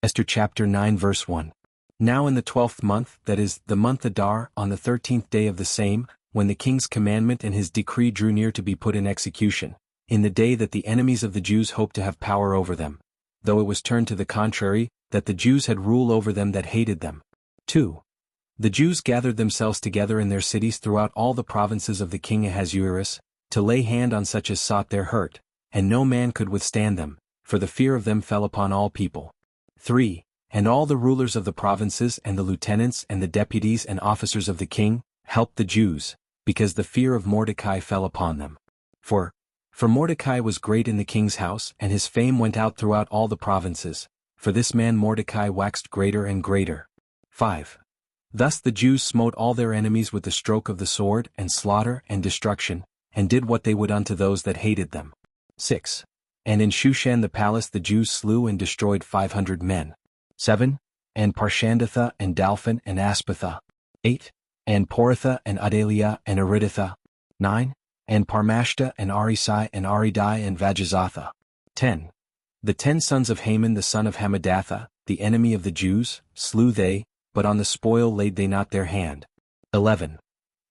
Esther chapter 9 verse 1. Now in the 12th month, that is, the month Adar, on the 13th day of the same, when the king's commandment and his decree drew near to be put in execution, in the day that the enemies of the Jews hoped to have power over them, though it was turned to the contrary, that the Jews had rule over them that hated them. 2. The Jews gathered themselves together in their cities throughout all the provinces of the king Ahasuerus, to lay hand on such as sought their hurt, and no man could withstand them, for the fear of them fell upon all people. 3. And all the rulers of the provinces and the lieutenants and the deputies and officers of the king helped the Jews, because the fear of Mordecai fell upon them. For Mordecai was great in the king's house, and his fame went out throughout all the provinces, for this man Mordecai waxed greater and greater. 5. Thus the Jews smote all their enemies with the stroke of the sword, and slaughter, and destruction, and did what they would unto those that hated them. 6. And in Shushan the palace the Jews slew and destroyed 500 men. 7. And Parshandatha and Dalphon and Aspatha. 8. And Poratha and Adalia and Ariditha. 9. And Parmashta and Arisai and Aridai and Vajazatha. 10. The 10 sons of Haman the son of Hammedatha, the enemy of the Jews, slew they, but on the spoil laid they not their hand. 11.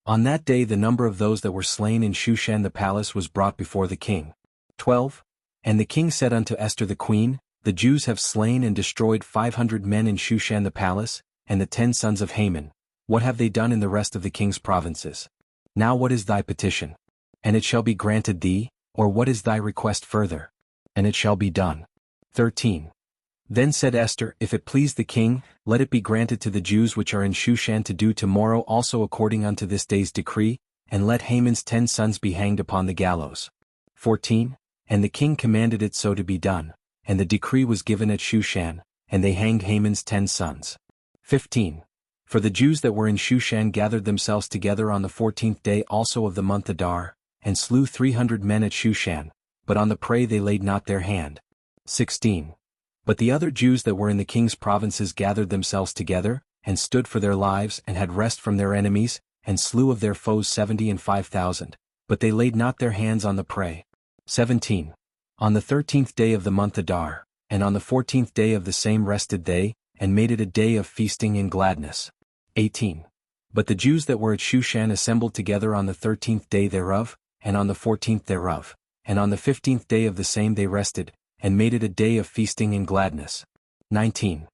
On that day the number of those that were slain in Shushan the palace was brought before the king. 12. And the king said unto Esther the queen, The Jews have slain and destroyed 500 men in Shushan the palace, and the 10 sons of Haman. What have they done in the rest of the king's provinces? Now what is thy petition? And it shall be granted thee, or what is thy request further? And it shall be done. 13. Then said Esther, If it please the king, let it be granted to the Jews which are in Shushan to do tomorrow also according unto this day's decree, and let Haman's 10 sons be hanged upon the gallows. 14. And the king commanded it so to be done, and the decree was given at Shushan, and they hanged Haman's 10 sons. 15. For the Jews that were in Shushan gathered themselves together on the 14th day also of the month Adar, and slew 300 men at Shushan, but on the prey they laid not their hand. 16. But the other Jews that were in the king's provinces gathered themselves together, and stood for their lives and had rest from their enemies, and slew of their foes 70 and 5,000, but they laid not their hands on the prey. 17. On the 13th day of the month Adar, and on the 14th day of the same rested they, and made it a day of feasting and gladness. 18. But the Jews that were at Shushan assembled together on the 13th day thereof, and on the 14th thereof, and on the 15th day of the same they rested, and made it a day of feasting and gladness. 19.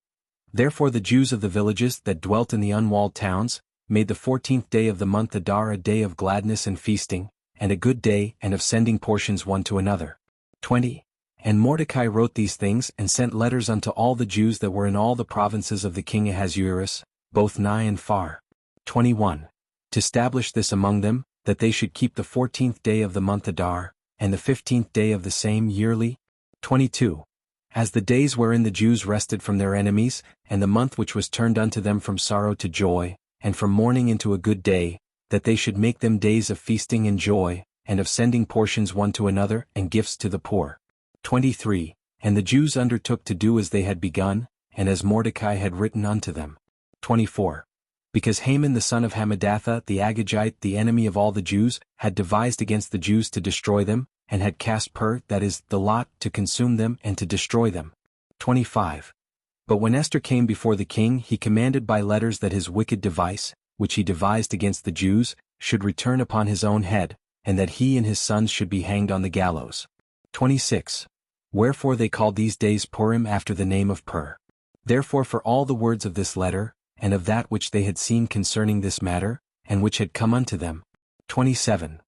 Therefore the Jews of the villages that dwelt in the unwalled towns, made the 14th day of the month Adar a day of gladness and feasting, and a good day, and of sending portions one to another. 20. And Mordecai wrote these things and sent letters unto all the Jews that were in all the provinces of the king Ahasuerus, both nigh and far. 21. To establish this among them, that they should keep the 14th day of the month Adar, and the 15th day of the same yearly. 22. As the days wherein the Jews rested from their enemies, and the month which was turned unto them from sorrow to joy, and from mourning into a good day, that they should make them days of feasting and joy, and of sending portions one to another, and gifts to the poor. 23. And the Jews undertook to do as they had begun, and as Mordecai had written unto them. 24. Because Haman the son of Hammedatha the Agagite, the enemy of all the Jews, had devised against the Jews to destroy them, and had cast that is, the lot, to consume them and to destroy them. 25. But when Esther came before the king, he commanded by letters that his wicked device, which he devised against the Jews, should return upon his own head, and that he and his sons should be hanged on the gallows. 26. Wherefore they called these days Purim after the name of Pur. Therefore for all the words of this letter, and of that which they had seen concerning this matter, and which had come unto them. 27.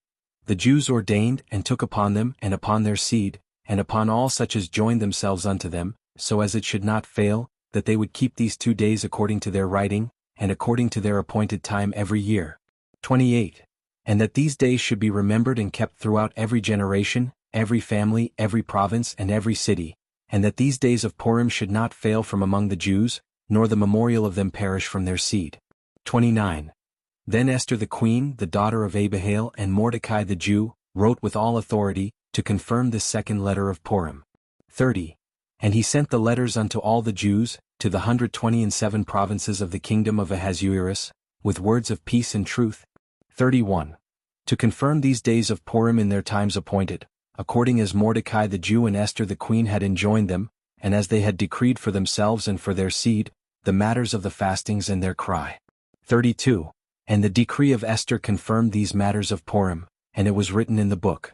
The Jews ordained and took upon them and upon their seed, and upon all such as joined themselves unto them, so as it should not fail, that they would keep these 2 days according to their writing, and according to their appointed time every year. 28. And that these days should be remembered and kept throughout every generation, every family, every province, and every city, and that these days of Purim should not fail from among the Jews, nor the memorial of them perish from their seed. 29. Then Esther the queen, the daughter of Abihail, and Mordecai the Jew, wrote with all authority, to confirm this second letter of Purim. 30. And he sent the letters unto all the Jews, to the 127 provinces of the kingdom of Ahasuerus, with words of peace and truth. 31. To confirm these days of Purim in their times appointed, according as Mordecai the Jew and Esther the queen had enjoined them, and as they had decreed for themselves and for their seed, the matters of the fastings and their cry. 32. And the decree of Esther confirmed these matters of Purim, and it was written in the book.